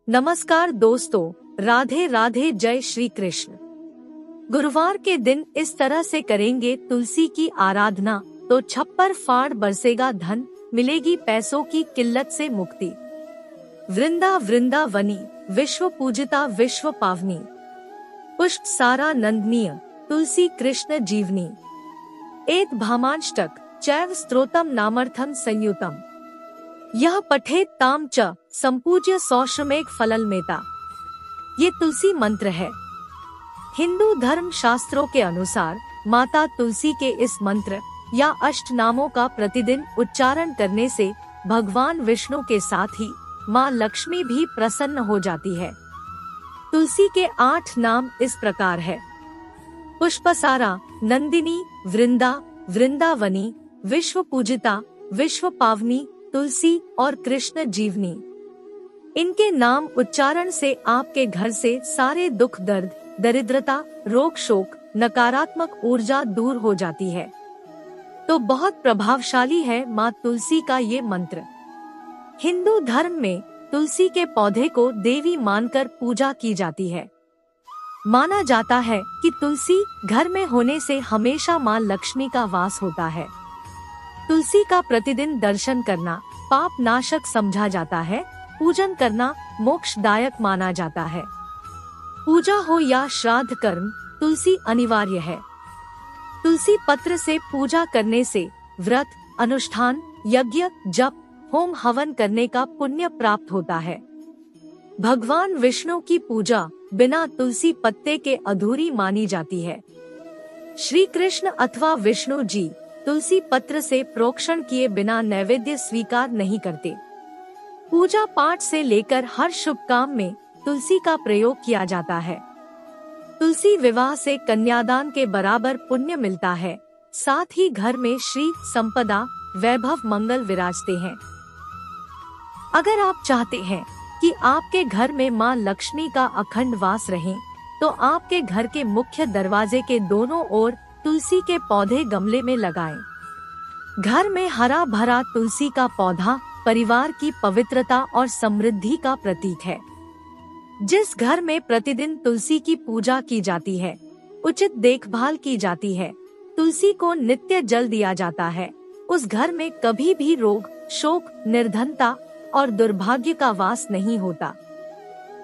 नमस्कार दोस्तों, राधे राधे, जय श्री कृष्ण। गुरुवार के दिन इस तरह से करेंगे तुलसी की आराधना तो छप्पर फाड़ बरसेगा धन, मिलेगी पैसों की किल्लत से मुक्ति। वृंदा वृंदावनी, विश्व पूजिता विश्व पावनी, पुष्प सारा नंदनीय, तुलसी कृष्ण जीवनी। एत भामांष्टक चैव स्तोत्रम नामर्थम संयुतम, यह पठेत ताम च संपूज्य सौश्रमेघ फललमेता। ये तुलसी मंत्र है। हिंदू धर्म शास्त्रों के अनुसार माता तुलसी के इस मंत्र या अष्ट नामों का प्रतिदिन उच्चारण करने से भगवान विष्णु के साथ ही माँ लक्ष्मी भी प्रसन्न हो जाती है। तुलसी के 8 नाम इस प्रकार है: पुष्पसारा, नंदिनी, वृंदा, वृंदावनी, विश्व पूजिता, विश्व पावनी, तुलसी और कृष्ण जीवनी। इनके नाम उच्चारण से आपके घर से सारे दुख दर्द, दरिद्रता, रोग शोक, नकारात्मक ऊर्जा दूर हो जाती है। तो बहुत प्रभावशाली है माँ तुलसी का ये मंत्र। हिंदू धर्म में तुलसी के पौधे को देवी मानकर पूजा की जाती है। माना जाता है कि तुलसी घर में होने से हमेशा माँ लक्ष्मी का वास होता है। तुलसी का प्रतिदिन दर्शन करना पाप नाशक समझा जाता है। पूजन करना मोक्षदायक माना जाता है। पूजा हो या श्राद्ध कर्म, तुलसी अनिवार्य है। तुलसी पत्र से पूजा करने से व्रत, अनुष्ठान, यज्ञ, जप, होम हवन करने का पुण्य प्राप्त होता है। भगवान विष्णु की पूजा बिना तुलसी पत्ते के अधूरी मानी जाती है। श्री कृष्ण अथवा विष्णु जी तुलसी पत्र से प्रोक्षण किए बिना नैवेद्य स्वीकार नहीं करते। पूजा पाठ से लेकर हर शुभ काम में तुलसी का प्रयोग किया जाता है। तुलसी विवाह से कन्यादान के बराबर पुण्य मिलता है। साथ ही घर में श्री संपदा, वैभव, मंगल विराजते हैं। अगर आप चाहते हैं कि आपके घर में माँ लक्ष्मी का अखंड वास रहे, तो आपके घर के मुख्य दरवाजे के दोनों ओर तुलसी के पौधे गमले में लगाएं। घर में हरा भरा तुलसी का पौधा परिवार की पवित्रता और समृद्धि का प्रतीक है। जिस घर में प्रतिदिन तुलसी की पूजा की जाती है, उचित देखभाल की जाती है, तुलसी को नित्य जल दिया जाता है, उस घर में कभी भी रोग, शोक, निर्धनता और दुर्भाग्य का वास नहीं होता।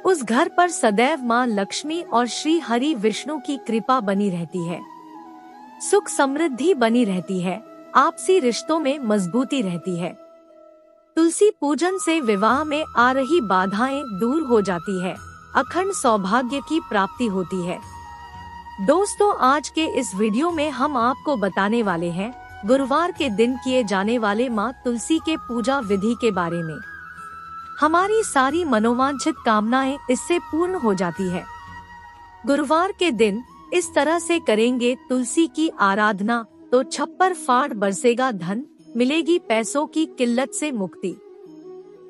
उस घर पर सदैव माँ लक्ष्मी और श्री हरि विष्णु की कृपा बनी रहती है। सुख समृद्धि बनी रहती है। आपसी रिश्तों में मजबूती रहती है। तुलसी पूजन से विवाह में आ रही बाधाएं दूर हो जाती है। अखंड सौभाग्य की प्राप्ति होती है। दोस्तों, आज के इस वीडियो में हम आपको बताने वाले हैं गुरुवार के दिन किए जाने वाले माँ तुलसी के पूजा विधि के बारे में। हमारी सारी मनोवांछित कामनाएं इससे पूर्ण हो जाती है। गुरुवार के दिन इस तरह से करेंगे तुलसी की आराधना तो छप्पर फाड़ बरसेगा धन, मिलेगी पैसों की किल्लत से मुक्ति।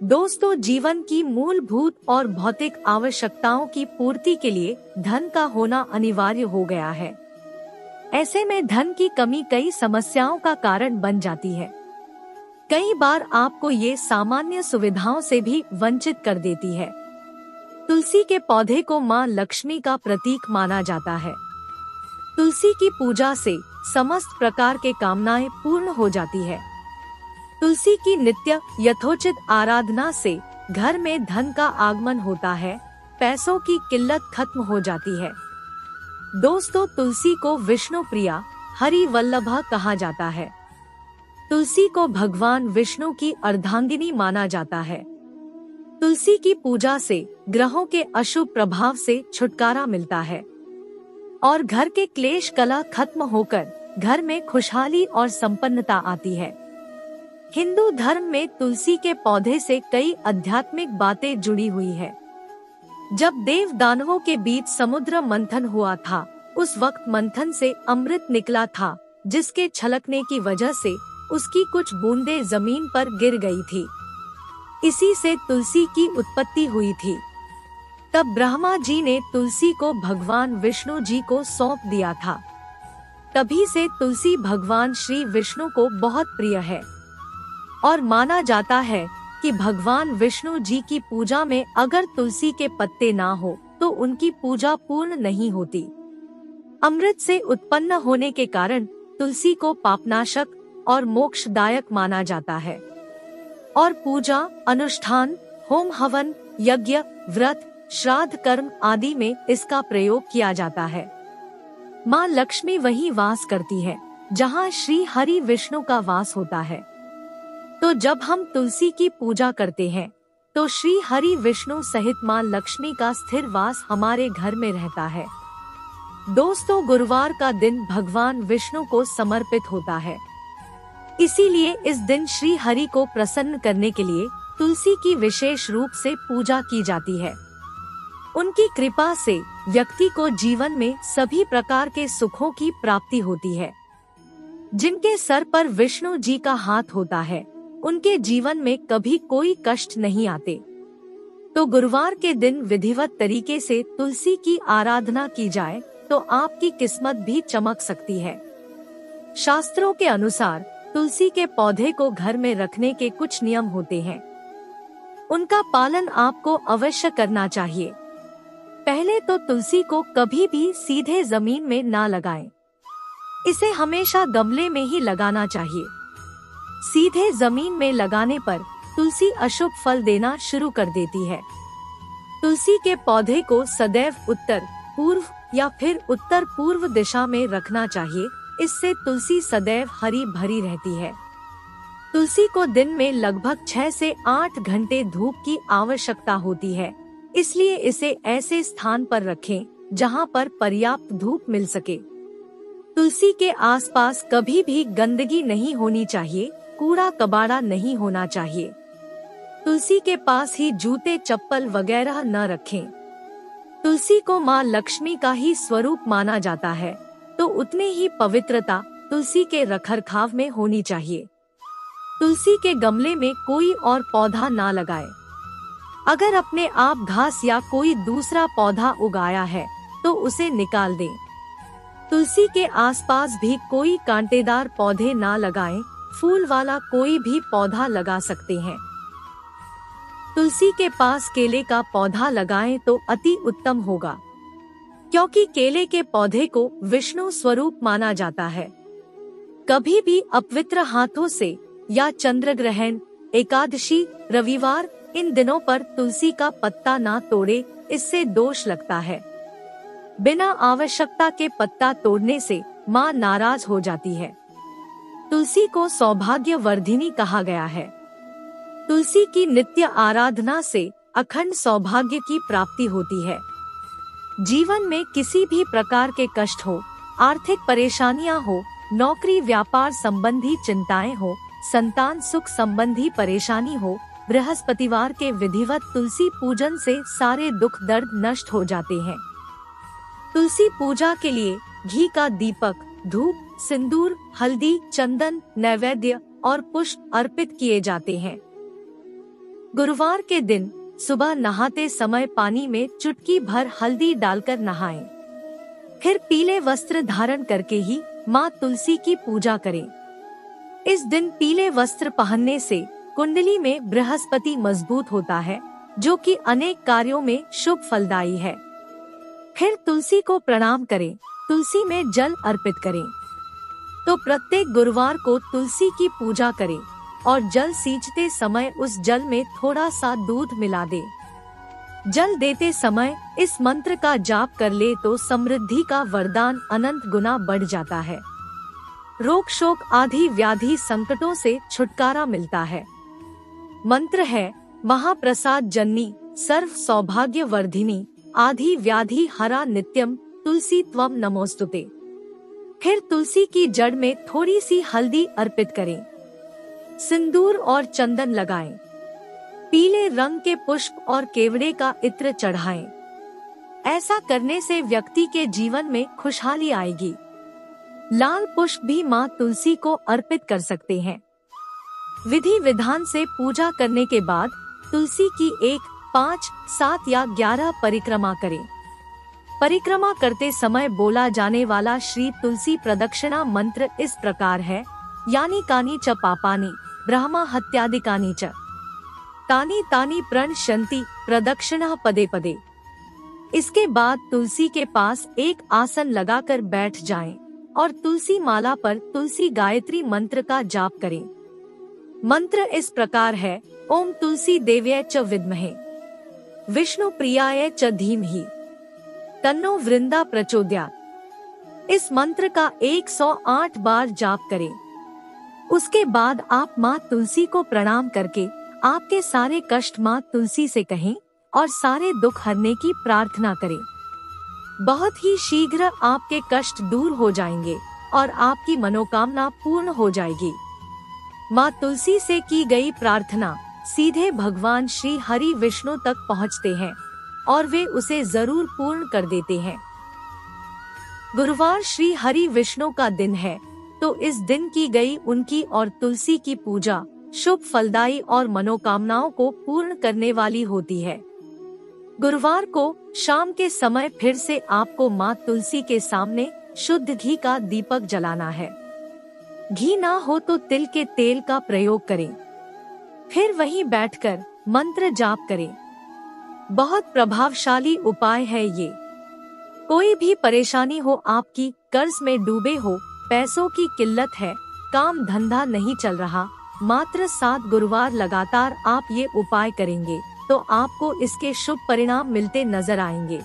दोस्तों, जीवन की मूलभूत और भौतिक आवश्यकताओं की पूर्ति के लिए धन का होना अनिवार्य हो गया है। ऐसे में धन की कमी कई समस्याओं का कारण बन जाती है। कई बार आपको ये सामान्य सुविधाओं से भी वंचित कर देती है। तुलसी के पौधे को माँ लक्ष्मी का प्रतीक माना जाता है। तुलसी की पूजा से समस्त प्रकार के कामनाएं पूर्ण हो जाती है। तुलसी की नित्य यथोचित आराधना से घर में धन का आगमन होता है, पैसों की किल्लत खत्म हो जाती है। दोस्तों, तुलसी को विष्णु प्रिया, हरि वल्लभा कहा जाता है। तुलसी को भगवान विष्णु की अर्धांगिनी माना जाता है। तुलसी की पूजा से ग्रहों के अशुभ प्रभाव से छुटकारा मिलता है और घर के क्लेश कलह खत्म होकर घर में खुशहाली और संपन्नता आती है। हिंदू धर्म में तुलसी के पौधे से कई आध्यात्मिक बातें जुड़ी हुई है। जब देव दानवों के बीच समुद्र मंथन हुआ था, उस वक्त मंथन से अमृत निकला था, जिसके छलकने की वजह से उसकी कुछ बूंदें जमीन पर गिर गई थी। इसी से तुलसी की उत्पत्ति हुई थी। तब ब्रह्मा जी ने तुलसी को भगवान विष्णु जी को सौंप दिया था। तभी से तुलसी भगवान श्री विष्णु को बहुत प्रिय है और माना जाता है कि भगवान विष्णु जी की पूजा में अगर तुलसी के पत्ते ना हो तो उनकी पूजा पूर्ण नहीं होती। अमृत से उत्पन्न होने के कारण तुलसी को पापनाशक और मोक्षदायक माना जाता है और पूजा, अनुष्ठान, होम हवन, यज्ञ, व्रत, श्राद्ध कर्म आदि में इसका प्रयोग किया जाता है। माँ लक्ष्मी वहीं वास करती है जहाँ श्री हरि विष्णु का वास होता है। तो जब हम तुलसी की पूजा करते हैं तो श्री हरि विष्णु सहित माँ लक्ष्मी का स्थिर वास हमारे घर में रहता है। दोस्तों, गुरुवार का दिन भगवान विष्णु को समर्पित होता है, इसीलिए इस दिन श्री हरि को प्रसन्न करने के लिए तुलसी की विशेष रूप से पूजा की जाती है। उनकी कृपा से व्यक्ति को जीवन में सभी प्रकार के सुखों की प्राप्ति होती है। जिनके सर पर विष्णु जी का हाथ होता है उनके जीवन में कभी कोई कष्ट नहीं आते। तो गुरुवार के दिन विधिवत तरीके से तुलसी की आराधना की जाए तो आपकी किस्मत भी चमक सकती है। शास्त्रों के अनुसार तुलसी के पौधे को घर में रखने के कुछ नियम होते हैं, उनका पालन आपको अवश्य करना चाहिए। पहले तो तुलसी को कभी भी सीधे जमीन में ना लगाएं। इसे हमेशा गमले में ही लगाना चाहिए। सीधे जमीन में लगाने पर तुलसी अशुभ फल देना शुरू कर देती है। तुलसी के पौधे को सदैव उत्तर, पूर्व या फिर उत्तर पूर्व दिशा में रखना चाहिए। इससे तुलसी सदैव हरी भरी रहती है। तुलसी को दिन में लगभग 6 से 8 घंटे धूप की आवश्यकता होती है, इसलिए इसे ऐसे स्थान पर रखें जहां पर पर्याप्त धूप मिल सके। तुलसी के आसपास कभी भी गंदगी नहीं होनी चाहिए, कूड़ा कबाड़ा नहीं होना चाहिए। तुलसी के पास ही जूते, चप्पल वगैरह न रखें। तुलसी को माँ लक्ष्मी का ही स्वरूप माना जाता है, तो उतनी ही पवित्रता तुलसी के रखरखाव में होनी चाहिए। तुलसी के गमले में कोई और पौधा ना लगाए। अगर अपने आप घास या कोई दूसरा पौधा उगाया है तो उसे निकाल दें। तुलसी के आसपास भी कोई कांटेदार पौधे ना लगाएं, फूल वाला कोई भी पौधा लगा सकते हैं। तुलसी के पास केले का पौधा लगाएं तो अति उत्तम होगा, क्योंकि केले के पौधे को विष्णु स्वरूप माना जाता है। कभी भी अपवित्र हाथों से या चंद्र ग्रहण, एकादशी, रविवार इन दिनों पर तुलसी का पत्ता ना तोड़े, इससे दोष लगता है। बिना आवश्यकता के पत्ता तोड़ने से माँ नाराज हो जाती है। तुलसी को सौभाग्य वर्धिनी कहा गया है। तुलसी की नित्य आराधना से अखंड सौभाग्य की प्राप्ति होती है। जीवन में किसी भी प्रकार के कष्ट हो, आर्थिक परेशानियां हो, नौकरी व्यापार संबंधी चिंताएं हो, संतान सुख संबंधी परेशानी हो, बृहस्पतिवार के विधिवत तुलसी पूजन से सारे दुख दर्द नष्ट हो जाते हैं। तुलसी पूजा के लिए घी का दीपक, धूप, सिंदूर, हल्दी, चंदन, नैवेद्य और पुष्प अर्पित किए जाते हैं। गुरुवार के दिन सुबह नहाते समय पानी में चुटकी भर हल्दी डालकर नहाएं। फिर पीले वस्त्र धारण करके ही माँ तुलसी की पूजा करें। इस दिन पीले वस्त्र पहनने से कुंडली में बृहस्पति मजबूत होता है, जो कि अनेक कार्यों में शुभ फलदायी है। फिर तुलसी को प्रणाम करें, तुलसी में जल अर्पित करें। तो प्रत्येक गुरुवार को तुलसी की पूजा करें और जल सींचते समय उस जल में थोड़ा सा दूध मिला दे। जल देते समय इस मंत्र का जाप कर ले तो समृद्धि का वरदान अनंत गुना बढ़ जाता है। रोग शोक आदि व्याधि संकटों से छुटकारा मिलता है। मंत्र है महाप्रसाद जननी सर्व सौभाग्य वर्धिनी आदि व्याधि हरा नित्यम तुलसी त्वम नमोस्तुते। फिर तुलसी की जड़ में थोड़ी सी हल्दी अर्पित करें, सिंदूर और चंदन लगाएं, पीले रंग के पुष्प और केवड़े का इत्र चढ़ाएं। ऐसा करने से व्यक्ति के जीवन में खुशहाली आएगी। लाल पुष्प भी माँ तुलसी को अर्पित कर सकते हैं। विधि विधान से पूजा करने के बाद तुलसी की 1, 5, 7 या 11 परिक्रमा करें। परिक्रमा करते समय बोला जाने वाला श्री तुलसी प्रदक्षिणा मंत्र इस प्रकार है, यानी कानी च पापानि ब्रह्मा हत्यादिकानि च। तानी तानी प्रणश्यन्ति प्रदक्षिणः पदे पदे। इसके बाद तुलसी के पास एक आसन लगाकर बैठ जाएं और तुलसी माला पर तुलसी गायत्री मंत्र का जाप करें। मंत्र इस प्रकार है, ओम तुलसी देव्यै च विद्महे विष्णु प्रियाय च धीमहि तन्नो वृंदा प्रचोदयात्। इस मंत्र का 108 बार जाप करें। उसके बाद आप माँ तुलसी को प्रणाम करके आपके सारे कष्ट माँ तुलसी से कहें और सारे दुख हरने की प्रार्थना करें। बहुत ही शीघ्र आपके कष्ट दूर हो जाएंगे और आपकी मनोकामना पूर्ण हो जाएगी। माँ तुलसी से की गई प्रार्थना सीधे भगवान श्री हरि विष्णु तक पहुँचते हैं और वे उसे जरूर पूर्ण कर देते हैं। गुरुवार श्री हरि विष्णु का दिन है, तो इस दिन की गई उनकी और तुलसी की पूजा शुभ फलदायी और मनोकामनाओं को पूर्ण करने वाली होती है। गुरुवार को शाम के समय फिर से आपको माँ तुलसी के सामने शुद्ध घी का दीपक जलाना है। घी ना हो तो तिल के तेल का प्रयोग करें। फिर वहीं बैठकर मंत्र जाप करें। बहुत प्रभावशाली उपाय है ये। कोई भी परेशानी हो, आपकी कर्ज में डूबे हो, पैसों की किल्लत है, काम धंधा नहीं चल रहा, मात्र 7 गुरुवार लगातार आप ये उपाय करेंगे तो आपको इसके शुभ परिणाम मिलते नजर आएंगे।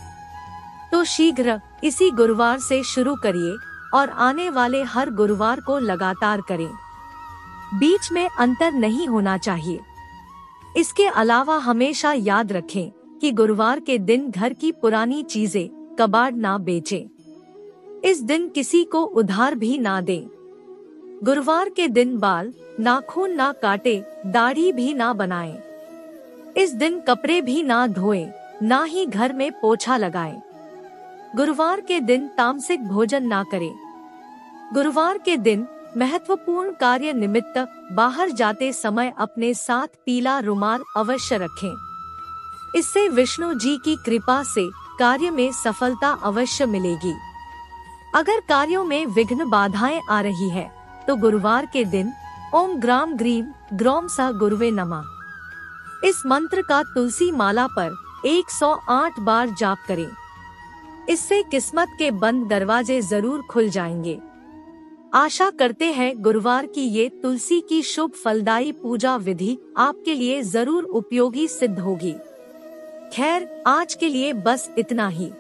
तो शीघ्र इसी गुरुवार से शुरू करिए और आने वाले हर गुरुवार को लगातार करें। बीच में अंतर नहीं होना चाहिए। इसके अलावा हमेशा याद रखें कि गुरुवार के दिन घर की पुरानी चीजें कबाड़ ना बेचें। इस दिन किसी को उधार भी ना दें। गुरुवार के दिन बाल नाखून ना काटे, दाढ़ी भी ना बनाएं। इस दिन कपड़े भी ना धोएं, ना ही घर में पोछा लगाएं। गुरुवार के दिन तामसिक भोजन ना करें। गुरुवार के दिन महत्वपूर्ण कार्य निमित्त बाहर जाते समय अपने साथ पीला रुमाल अवश्य रखें। इससे विष्णु जी की कृपा से कार्य में सफलता अवश्य मिलेगी। अगर कार्यों में विघ्न बाधाएं आ रही है तो गुरुवार के दिन ओम ग्राम ग्रीम ग्रौम सह गुरुवे नमः इस मंत्र का तुलसी माला पर 108 बार जाप करें। इससे किस्मत के बंद दरवाजे जरूर खुल जाएंगे। आशा करते हैं गुरुवार की ये तुलसी की शुभ फलदायी पूजा विधि आपके लिए जरूर उपयोगी सिद्ध होगी। खैर, आज के लिए बस इतना ही।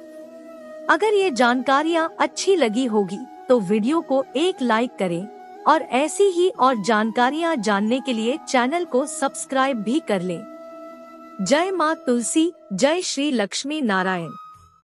अगर ये जानकारियाँ अच्छी लगी होगी तो वीडियो को एक लाइक करें और ऐसी ही और जानकारियाँ जानने के लिए चैनल को सब्सक्राइब भी कर लें। जय माँ तुलसी, जय श्री लक्ष्मी नारायण।